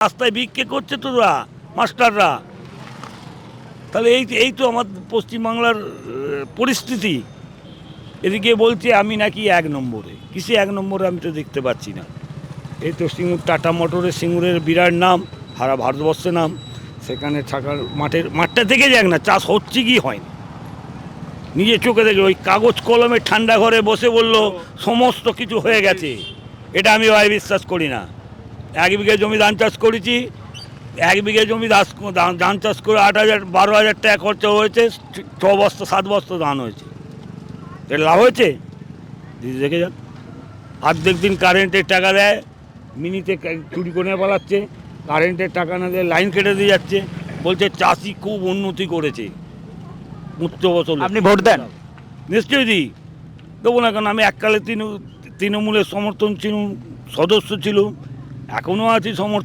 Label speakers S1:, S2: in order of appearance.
S1: রাস্তায় ভিক্ষে করছে তো ওরা মাস্টাররা। তাহলে এই তো আমার পশ্চিমবাংলার পরিস্থিতি। এদিকে বলছে আমি নাকি 1 নম্বরে, কিসে 1 নম্বরে আমি তো দেখতে পাচ্ছি না। এই তো সিঙ্গুর টাটা মোটরের সিঙ্গুরের বিরাট নাম, সারা ভারতবর্ষে নাম। সেখানে থাকার মাঠটা থেকে যাক না, চাষ হচ্ছে কি হয় না, নিজে চোখে দেখে ওই কাগজ কলমে ঠান্ডা ঘরে বসে বললো সমস্ত কিছু হয়ে গেছে। এটা আমি ভাই বিশ্বাস করি না। 1 বিঘে জমি ধান চাষ করেছি, 1 বিঘে জমি ধান চাষ করে 8,000-12,000 টাকা খরচা হয়েছে, 6 বস্তা 7 বস্তা ধান হয়েছে। এটা লাভ হয়েছে? দিদি দেখে যান। অর্ধেক দিন কারেন্টের টাকা দেয়, মিনিতে চুরি করে পালাচ্ছে, কারেন্টের টাকা না দিয়ে লাইন কেটে দিয়ে যাচ্ছে, বলছে চাষি খুব উন্নতি করেছে উচ্চ বছর।
S2: আপনি ভোট দেন?
S1: নিশ্চয়ই দিই, দেবো না কেন। আমি এককালে তৃণমূলের সমর্থন ছিল, সদস্য ছিল, এখনও আছি সমর্থন।